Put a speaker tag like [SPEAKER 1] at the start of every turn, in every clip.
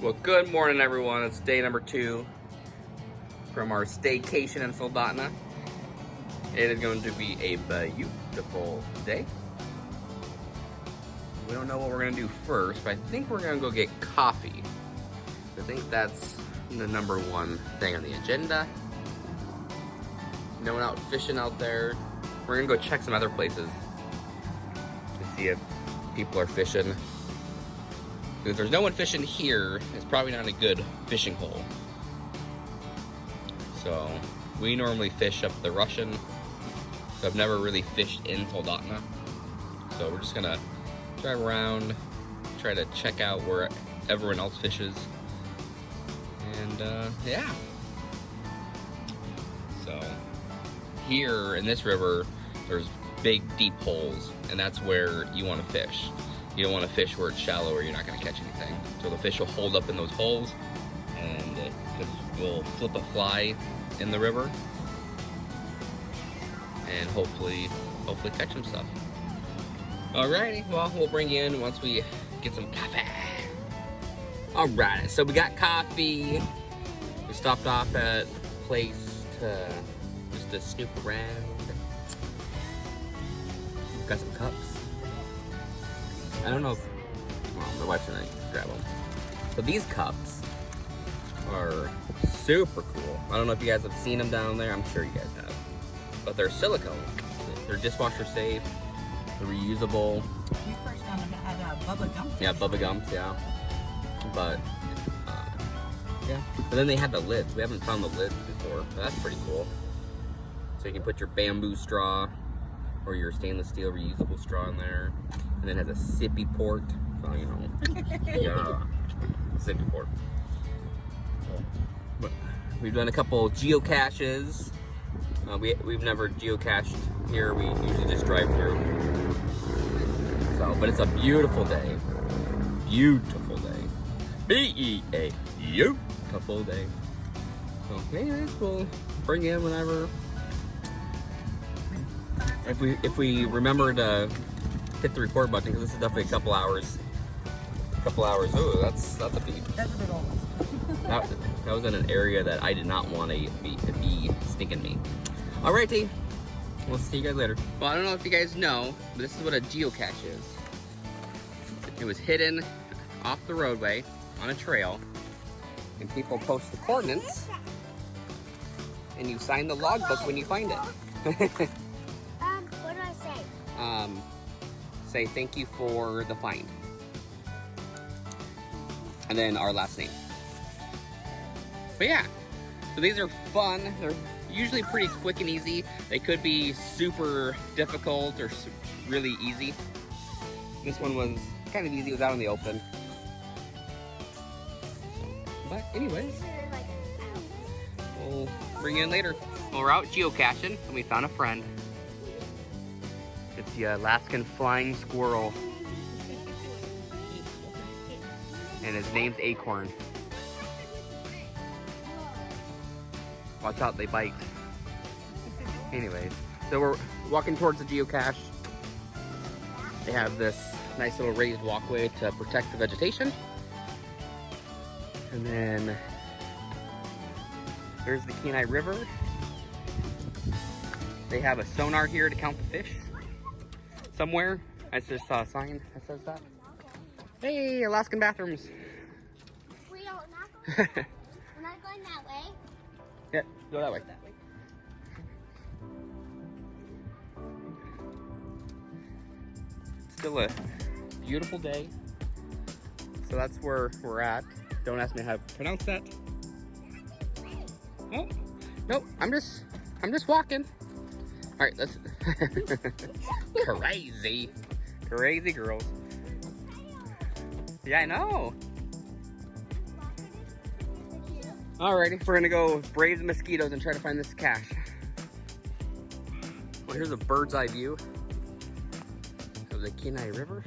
[SPEAKER 1] Well, good morning, everyone. It's day number 2 from our staycation in Soldotna. It is going to be a beautiful day. We don't know what we're going to do first, but I think we're going to go get coffee. I think that's the number 1 thing on the agenda. No one out fishing out there. We're going to go check some other places to see if people are fishing. If there's no one fishing here, it's probably not a good fishing hole. So we normally fish up the Russian. So I've never really fished in Soldotna. So we're just gonna drive around, try to check out where everyone else fishes. And yeah. So here in this river, there's big deep holes, and that's where you want to fish. You don't want to fish where it's shallow or you're not going to catch anything. So the fish will hold up in those holes, and it will flip a fly in the river, and hopefully catch some stuff. Alrighty, well, we'll bring you in once we get some coffee. Alright, so we got coffee. We stopped off at a place just to snoop around. We've got some cups. I don't know if, well, my wife's gonna grab them. So these cups are super cool. I don't know if you guys have seen them down there. I'm sure you guys have. But they're silicone. They're dishwasher safe. They're reusable.
[SPEAKER 2] You first got them at Bubba Gumps.
[SPEAKER 1] Yeah, Bubba Gumps, yeah. But, yeah. But then they have the lids. We haven't found the lids before. But that's pretty cool. So you can put your bamboo straw or your stainless steel reusable straw in there. And then it has a sippy port. So, you know, yeah, sippy port. But we've done a couple geocaches. We've never geocached here. We usually just drive through. So, but it's a beautiful day. Beautiful day. B-E-A. Beautiful day. So, anyways, we'll bring in whenever. If we remember to hit the record button, because this is definitely a couple hours. Oh, that's a beat.
[SPEAKER 2] That's a big old one.
[SPEAKER 1] That was in an area that I did not want to be stinking me. Alrighty, we'll see you guys later. Well, I don't know if you guys know, but this is what a geocache is. It was hidden off the roadway on a trail, and people post the coordinates, and you sign the logbook when you find it.
[SPEAKER 3] What do I say?
[SPEAKER 1] Say thank you for the find. And then our last name. But yeah, so these are fun. They're usually pretty quick and easy. They could be super difficult or really easy. This one was kind of easy. It was out in the open. But anyways, we'll bring you in later. Well, we're out geocaching and we found a friend. It's the Alaskan flying squirrel. And his name's Acorn. Watch out, they bite. Anyways, so we're walking towards the geocache. They have this nice little raised walkway to protect the vegetation. And then there's the Kenai River. They have a sonar here to count the fish. Somewhere, I just saw a sign that says that. Hey, Alaskan bathrooms.
[SPEAKER 3] We don't not going. We're not going that way.
[SPEAKER 1] Yeah, go that way. It's still a beautiful day. So that's where we're at. Don't ask me how to pronounce that. Oh, nope, I'm just walking. All right, let's crazy girls. Yeah, I know. Alrighty, we're gonna go brave the mosquitoes and try to find this cache. Well, here's a bird's eye view of the Kenai River.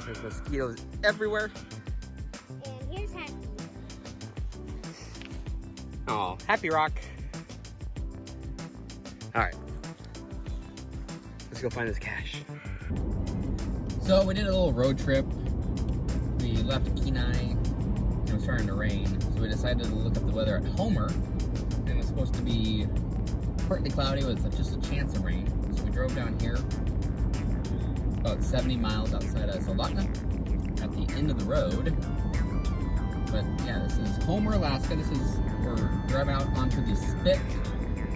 [SPEAKER 1] There's mosquitoes everywhere.
[SPEAKER 3] And here's Happy.
[SPEAKER 1] Oh, Happy Rock. All right. Let's go find this cache. So we did a little road trip. We left Kenai. It was starting to rain, so we decided to look up the weather at Homer. And it was supposed to be partly cloudy with just a chance of rain. So we drove down here, about 70 miles outside of Soldotna, at the end of the road. But yeah, this is Homer, Alaska. We're driving out onto the spit,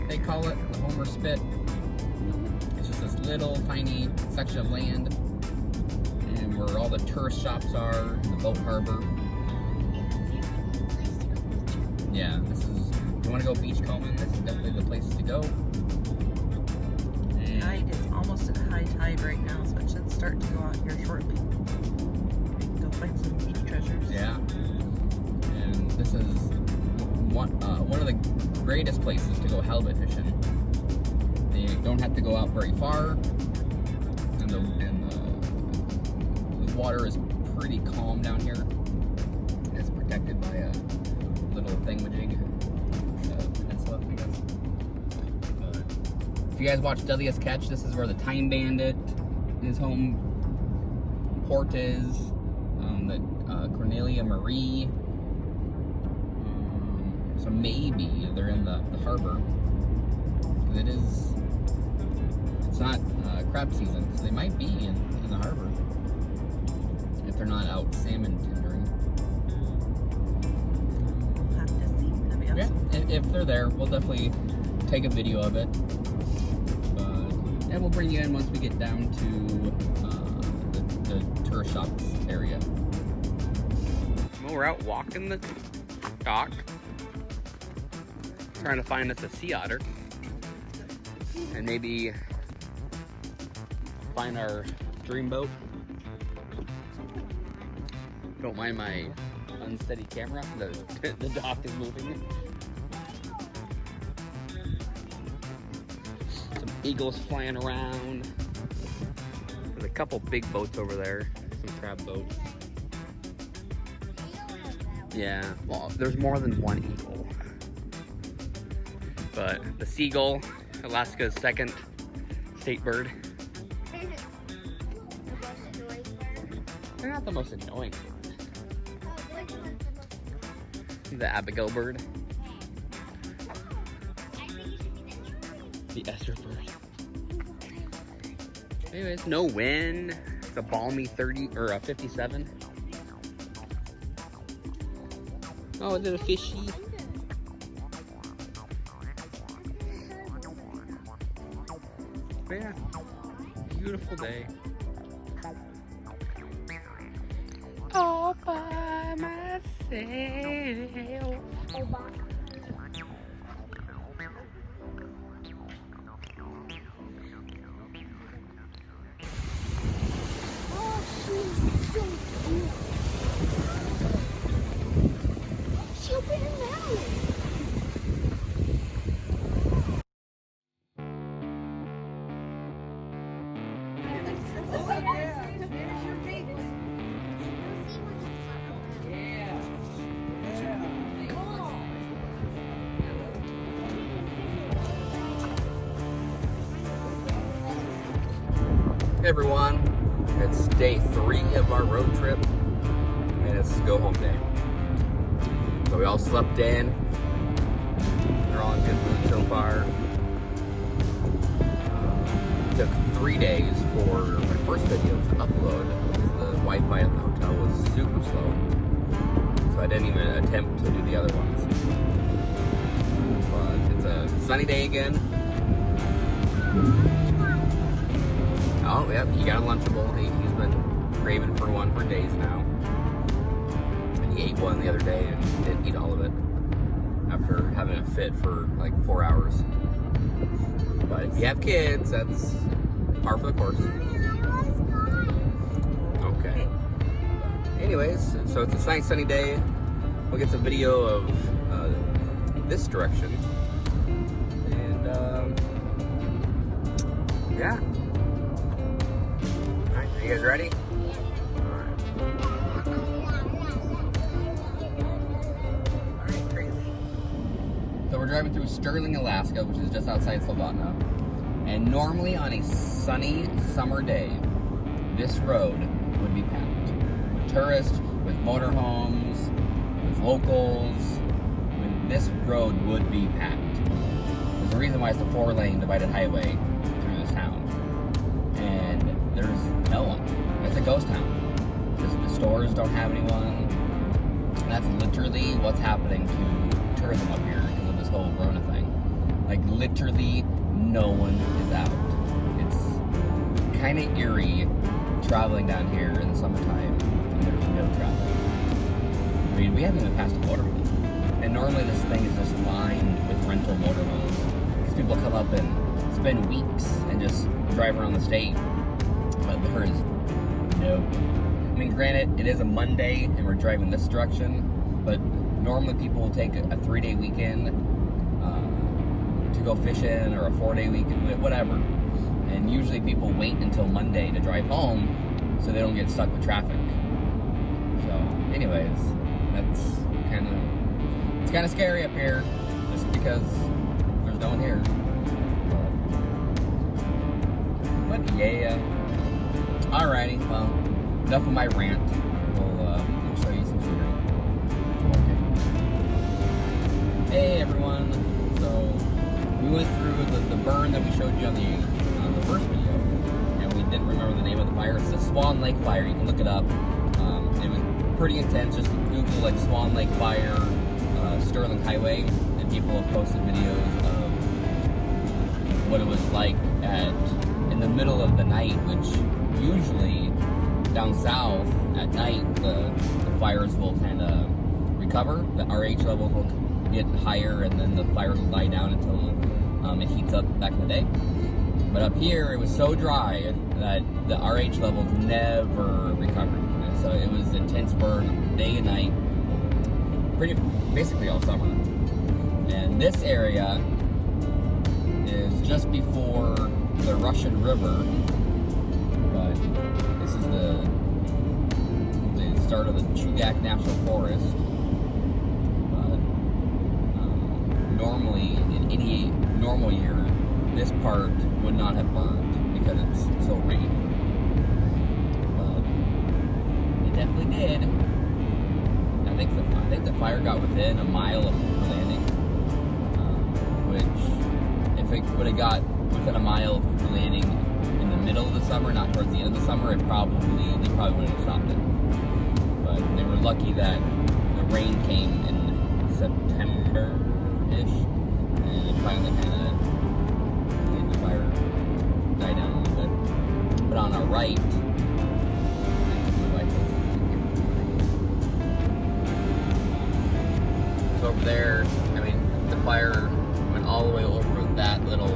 [SPEAKER 1] they call it, the Homer Spit. It's just this little tiny section of land, and where all the tourist shops are, the boat harbor. Yeah, this is, if you want to go beachcombing, this is definitely the place to go.
[SPEAKER 2] Tide is almost at high tide right now, so it should start to go out here shortly. We can go find some beach treasures.
[SPEAKER 1] Yeah, and this is one of the greatest places to go halibut fishing. You don't have to go out very far, and the water is pretty calm down here. It's protected by a little thingamajig peninsula, I guess. If you guys watch Geocache, this is where the Time Bandit, his home port is. The Cornelia Marie. So maybe they're in the harbor. It's not crab season, so they might be in the harbor if they're not out salmon tendering.
[SPEAKER 2] We'll have to see. That'd be awesome.
[SPEAKER 1] Yeah, if they're there, we'll definitely take a video of it. And we'll bring you in once we get down to the tourist shops area. Well, we're out walking the dock, trying to find us a sea otter, and maybe find our dream boat. Don't mind my unsteady camera. The dock is moving. Some eagles flying around. There's a couple big boats over there. Some crab boats. Yeah, well, there's more than one eagle. But the seagull, Alaska's second state bird. They're not the most annoying bird. The Abigail bird. The Esther bird. Anyways, no wind. It's a balmy 30 or a 57. Oh, is it a fishy? But yeah, beautiful day. All by myself. Hey everyone, it's day 3 of our road trip, and it's go home day. So we all slept in. They're all in good mood so far. It took 3 days for my first video to upload because the Wi-Fi at the hotel was super slow. So I didn't even attempt to do the other ones. But it's a sunny day again. Oh, yep, he got a Lunchable. He's been craving for one for days now. And he ate one the other day and didn't eat all of it after having a fit for like 4 hours. But if you have kids, that's par for the course. Okay. Anyways, so it's a nice sunny day. We'll get some video of this direction. And, yeah. Alright, are you guys ready? Alright, crazy. So we're driving through Sterling, Alaska, which is just outside Soldotna. And normally on a sunny summer day, this road would be packed with tourists, with motorhomes, with locals. I mean, this road would be packed. There's a reason why it's a 4-lane divided highway through this town. And there's no one. It's a ghost town. The stores don't have anyone. And that's literally what's happening to tourism up here because of this whole Rona thing. Like, literally no one is out. It's kind of eerie traveling down here in the summertime and there's no traffic. I mean, we haven't even passed a motorhome. And normally this thing is just lined with rental motorhomes. Because people come up and spend weeks and just drive around the state. But there is no. I mean, granted, it is a Monday and we're driving this direction, but normally people will take a 3-day weekend to go fishing, or a 4-day weekend, whatever. And usually people wait until Monday to drive home so they don't get stuck with traffic. So, anyways, it's kind of scary up here just because there's no one here. But yeah. Alrighty, well, enough of my rant. We'll show you some scenery. Hey everyone. So we went through the burn that we showed you on the first video, and we didn't remember the name of the fire. It's the Swan Lake fire. You can look it up. It was pretty intense. Just Google like Swan Lake fire, Sterling Highway, and people have posted videos of what it was like in the middle of the night, which usually down south at night the fires will kind of recover. The RH levels will get higher, and then the fires will die down until it heats up back in the day. But up here, it was so dry that the RH levels never recovered. And so it was intense burn day and night, basically all summer. And this area is just before the Russian River, but this is the start of the Geocache National Forest. But normally, in any normal year, this part would not have burned because it's so rainy. But it definitely did. I think the fire got within a mile of Cooper Landing, which if it would have got within a mile of Cooper Landing in the middle of the summer, not towards the end of the summer, they probably wouldn't have stopped it. But they were lucky that the rain came in September-ish, and it finally kind of made the fire die down a little bit. But on our right, so over there, I mean, the fire went all the way over that little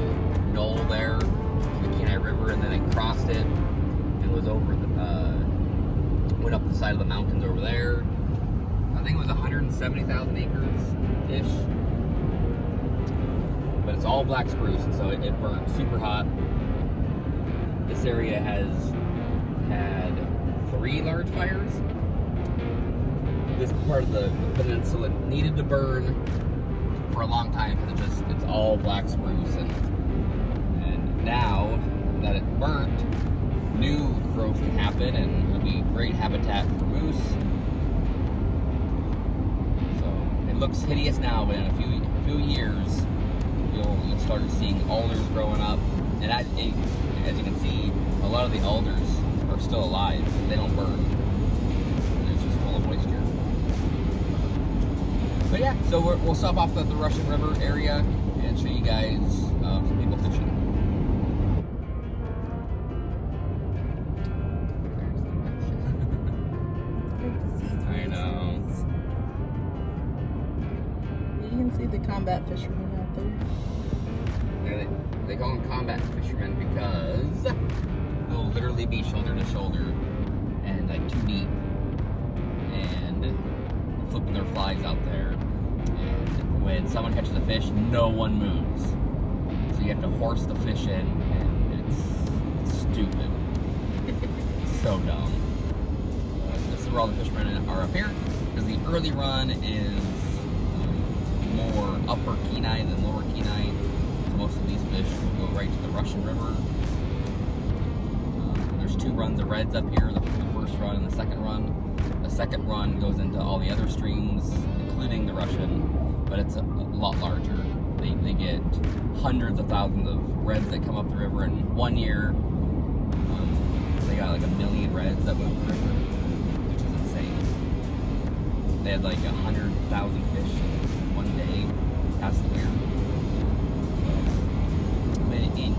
[SPEAKER 1] knoll there to the Kenai River, and then it crossed it and was over went up the side of the mountains over there. I think it was 170,000 acres-ish. But it's all black spruce, and so it burned super hot. This area has had 3 large fires. This part of the peninsula needed to burn for a long time because it's all black spruce, and now that it burnt, new growth can happen, and it'll be great habitat for moose. So it looks hideous now, but in a few years, you'll start seeing alders growing up, and as you can see, a lot of the alders are still alive. They don't burn. They're just full of moisture. But yeah, so we'll stop off at the Russian River area and show you guys some people fishing. I know.
[SPEAKER 2] You can see the combat fishermen out there.
[SPEAKER 1] They call them combat fishermen because they'll literally be shoulder to shoulder and like 2 deep and flipping their flies out there. And when someone catches a fish, no one moves. So you have to horse the fish in, and it's stupid. It's so dumb. This is where all the fishermen are up here, because the early run is more upper Kenai than lower Kenai. most of these fish will go right to the Russian River. There's 2 runs of reds up here, the first run and the second run. The second run goes into all the other streams, including the Russian, but it's a lot larger. They get hundreds of thousands of reds that come up the river in 1 year. They got like 1 million reds that went up the river, which is insane. They had like 100,000 fish in 1 day past the weir. But anyways,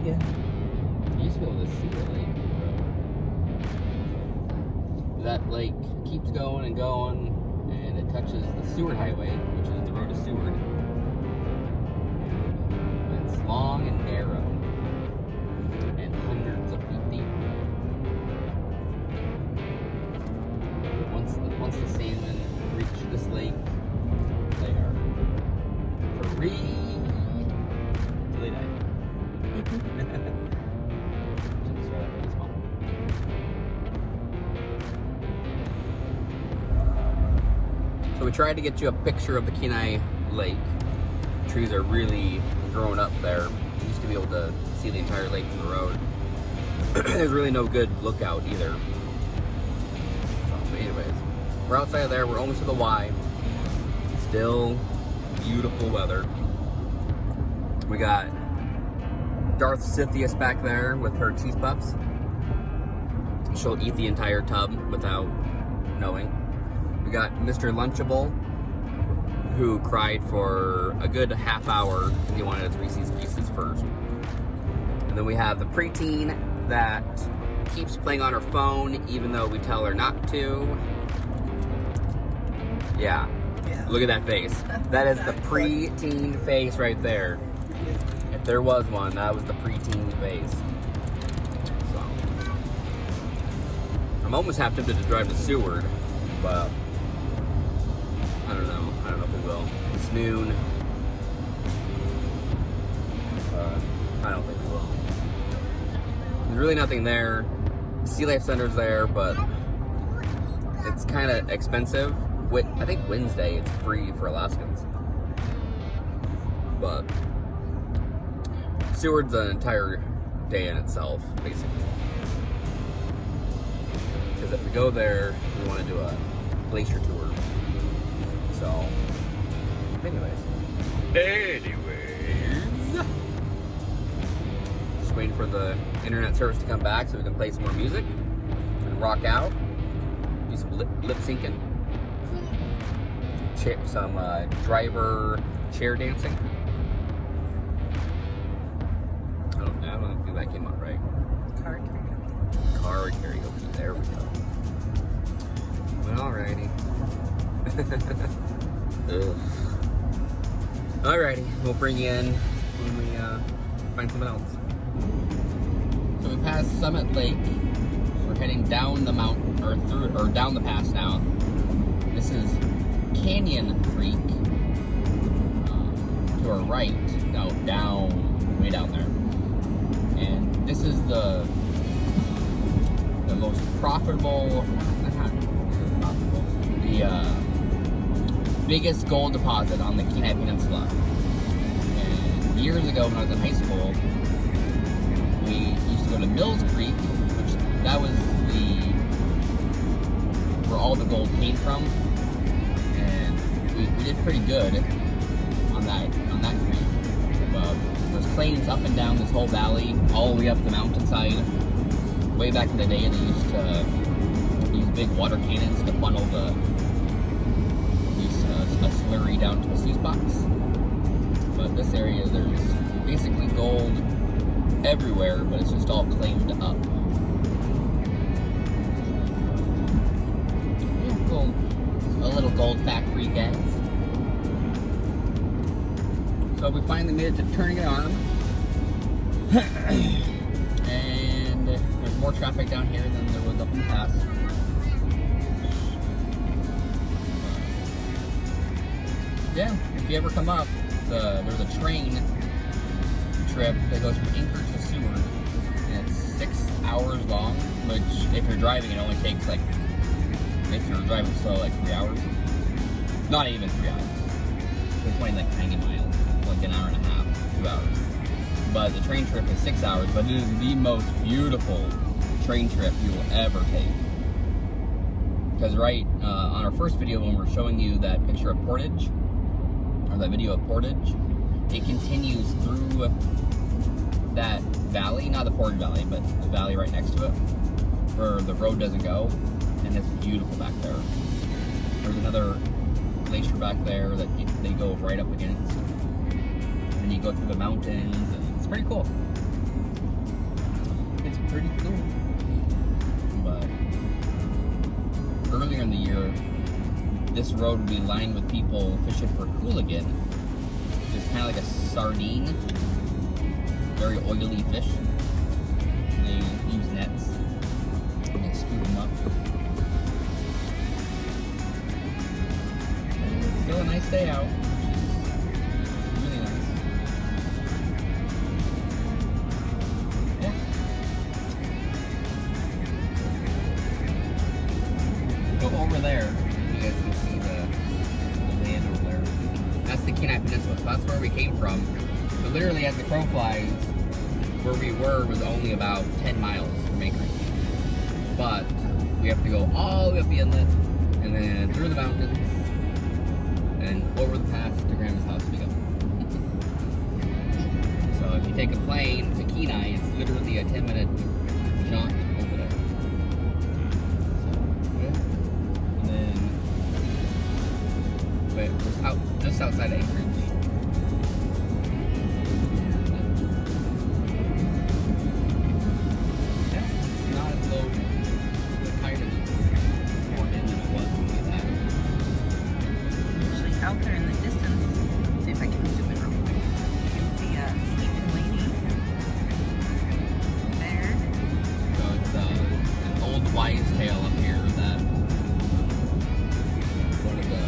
[SPEAKER 2] Yeah.
[SPEAKER 1] you used to be able to see the lake from the road. That lake keeps going and going, and it touches the Seward Highway, which is the road to Seward. It's long and narrow, and hundreds of feet deep. Once the salmon reach this lake, they are free till they die. Just right after this one. So we tried to get you a picture of the Kenai Lake. Trees are really growing up there. You used to be able to see the entire lake from the road. There's really no good lookout either. So, anyways, we're outside of there. We're almost to the Y. Still beautiful weather. We got Darth Scythius back there with her cheese puffs. She'll eat the entire tub without knowing. We got Mr. Lunchable, who cried for a good half hour because he wanted his Reese's Pieces first. And then we have the preteen that keeps playing on her phone even though we tell her not to. Yeah. Look at that face. That is the preteen face right there. If there was one, that was the preteen face. So, I'm almost half tempted to drive to Seward, but I don't know. I don't know if we will. It's noon. I don't think we will. There's really nothing there. Sea Life Center's there, but it's kind of expensive. I think Wednesday it's free for Alaskans. But Seward's an entire day in itself, basically. Because if we go there, we want to do a glacier tour. So, anyways. Just waiting for the internet service to come back so we can play some more music and rock out. Do some lip syncing. Some driver chair dancing. I don't think that came out right.
[SPEAKER 2] Car
[SPEAKER 1] karaoke. There we go. Well, alrighty. Alrighty, we'll bring you in when we find something else. So we passed Summit Lake. We're heading down the mountain, or down the pass now. This is Canyon Creek to our right. No, way down there. And this is the most profitable, the biggest gold deposit on the Kenai Peninsula. And years ago when I was in high school, we used to go to Mills Creek, which that was where all the gold came from. And we did pretty good on that creek. There's claims up and down this whole valley, all the way up the mountainside. Way back in the day, they used to use big water cannons to funnel a slurry down to a sluice box. But this area, there's basically gold everywhere, but it's just all claimed up. Yeah, a little gold fact for you guys. So we finally made it to Turning an Arm. And there's more traffic down here than there was up in the pass. Yeah, if you ever come up, there's a train trip that goes from Anchorage to Seward, and it's 6 hours long, which if you're driving, it only takes like, if you're driving slow, like 3 hours. Not even 3 hours. It's only like 90 miles, like an hour and a half, 2 hours. But the train trip is 6 hours, but it is the most beautiful train trip you will ever take. Because on our first video when we're showing you that picture of Portage, or that video of Portage, it continues through that valley, not the Portage Valley, but the valley right next to it, where the road doesn't go, and it's beautiful back there. There's another glacier back there that they go right up against, and you go through the mountains, and it's pretty cool. It's pretty cool. But earlier in the year, this road would be lined with people fishing for hooligan, which is kind of like a sardine, very oily fish. They use nets and they scoop them up. It's still a nice day out, which is really nice. Yeah. Go over there, you guys can see the land over there. That's the Kenai Peninsula, so that's where we came from. But literally, as the crow flies, where we were was only about 10 miles from Anchorage. But we have to go all the way up the inlet, and then through the mountains, and over the pass to Grandma's house we go. So if you take a plane to Kenai, it's literally a 10-minute jaunt over there. And then, we're just outside Anchorage.
[SPEAKER 2] Out there in the distance, let's see if I can zoom in real quick. You can see a sleeping lady there.
[SPEAKER 1] So it's an old wives' tale up here that one of the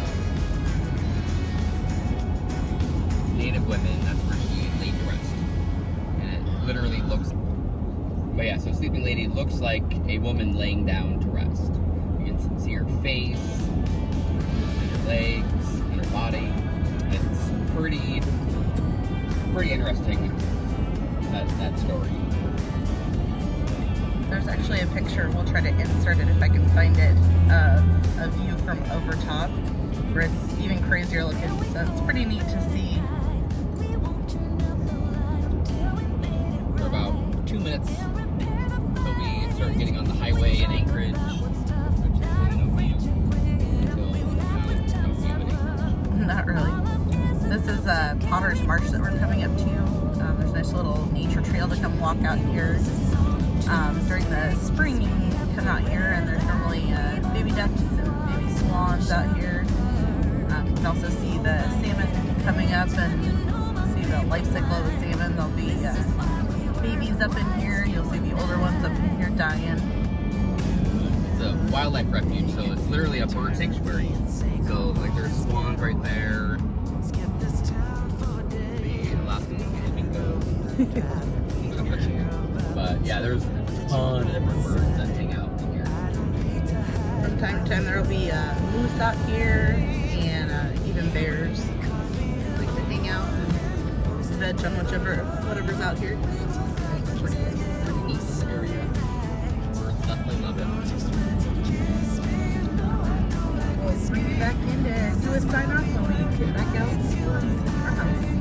[SPEAKER 1] native women, that's where she laid to rest. And it literally looks, but yeah, so sleeping lady looks like a woman laying down to rest. You can see her face, and her legs, body. It's pretty interesting, that story.
[SPEAKER 2] There's actually a picture, we'll try to insert it if I can find it, of a view from over top where it's even crazier looking, so it's pretty neat to see.
[SPEAKER 1] For about 2 minutes until we start getting on the highway in Anchorage, which is really no view until no view in Anchorage.
[SPEAKER 2] Not really. This is Potter's Marsh that we're coming up to. There's a nice little nature trail to come walk out here. During the spring, you can come out here, and there's normally baby ducks and baby swans out here. You can also see the salmon coming up and see the life cycle of the salmon. There'll be babies up in here. You'll see the older ones up in here dying.
[SPEAKER 1] It's a wildlife refuge, so it's literally a bird sanctuary. So, like, there's swans right there. The Alaskan flamingo. But yeah, there's a ton of different birds that hang out in here.
[SPEAKER 2] From time to time, there'll be moose out here and even bears. Like to hang out and veg on whatever's out here.
[SPEAKER 1] Pretty neat area. Birds definitely love it.
[SPEAKER 2] We'll bring you back in to do a sign off when we get back out to our house.